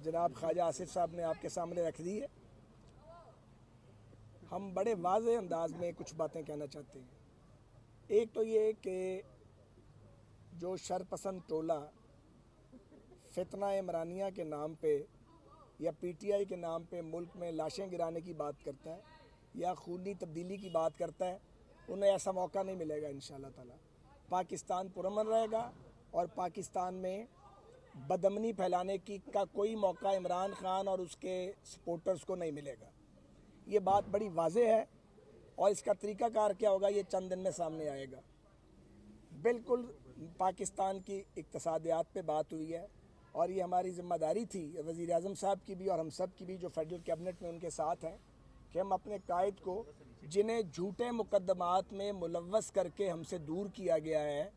जनाब ख्वाजा आसिफ साहब ने आपके सामने रख दी है। हम बड़े वाज़ेह अंदाज में कुछ बातें कहना चाहते हैं। एक तो ये कि जो शरपसंद टोला फितना इमरानिया के नाम पे या पीटीआई के नाम पे मुल्क में लाशें गिराने की बात करता है या खूनी तब्दीली की बात करता है, उन्हें ऐसा मौका नहीं मिलेगा इंशाअल्लाह ताला। पाकिस्तान पुरअमन रहेगा और पाकिस्तान में बदअमनी फैलाने की का कोई मौका इमरान खान और उसके सपोर्टर्स को नहीं मिलेगा। ये बात बड़ी वाज़ेह है और इसका तरीक़ाकार क्या होगा ये चंद दिन में सामने आएगा। बिल्कुल पाकिस्तान की इक़्तिसादियात पे बात हुई है और ये हमारी ज़िम्मेदारी थी वज़ीर आज़म साहब की भी और हम सब की भी जो फेडरल कैबिनेट में उनके साथ हैं कि हम अपने कायद को, जिन्हें झूठे मुकदमात में मुलव्वस करके हमसे दूर किया गया है,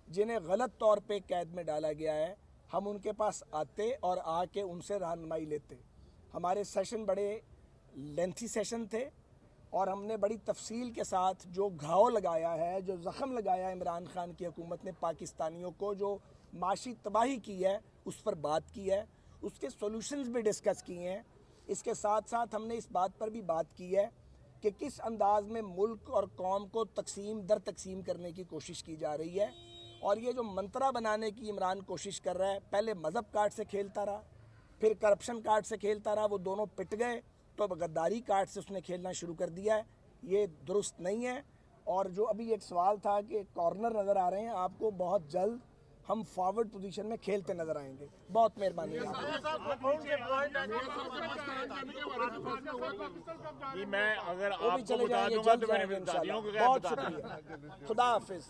जिन्हें गलत तौर पे कैद में डाला गया है, हम उनके पास आते और आके उनसे रहनुमाई लेते। हमारे सेशन बड़े लेंथी सेशन थे और हमने बड़ी तफसील के साथ जो घाव लगाया है, जो ज़ख़म लगाया है इमरान खान की हुकूमत ने पाकिस्तानियों को, जो माशी तबाही की है, उस पर बात की है, उसके सॉल्यूशंस भी डिस्कस किए हैं। इसके साथ साथ हमने इस बात पर भी बात की है कि किस अंदाज में मुल्क और कौम को तकसीम दर तकसीम करने की कोशिश की जा रही है। और ये जो मंत्रा बनाने की इमरान कोशिश कर रहा है, पहले मज़हब कार्ड से खेलता रहा, फिर करप्शन कार्ड से खेलता रहा, वो दोनों पिट गए तो अब गद्दारी कार्ड से उसने खेलना शुरू कर दिया है। ये दुरुस्त नहीं है। और जो अभी एक सवाल था कि कॉर्नर नज़र आ रहे हैं आपको, बहुत जल्द हम फॉरवर्ड पोजीशन में खेलते नजर आएंगे। बहुत मेहरबानी। मैं अगर वो भी चले जाएंगे जल्द जाएंगे इंशाल्लाह। बहुत शुक्रिया, खुदा हाफिज।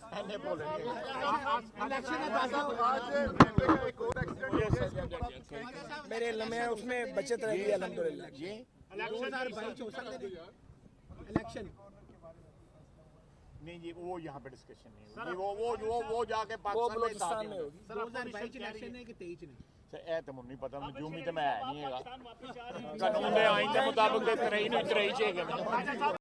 मेरे लम्हे उसमें बचत रही अल्हम्दुलिल्लाह। 2022 हो सकता है इलेक्शन नहीं जी, वो यहाँ पे डिस्कशन नहीं होगी। वो जाके पाकिस्तान में होगी। 2022 इलेक्शन है कि 23 नहीं? ए तो मुझे नहीं पता, जो भी तो मैं नहीं है कानून दे आइन के मुताबिक तो रही नहीं चाहिए।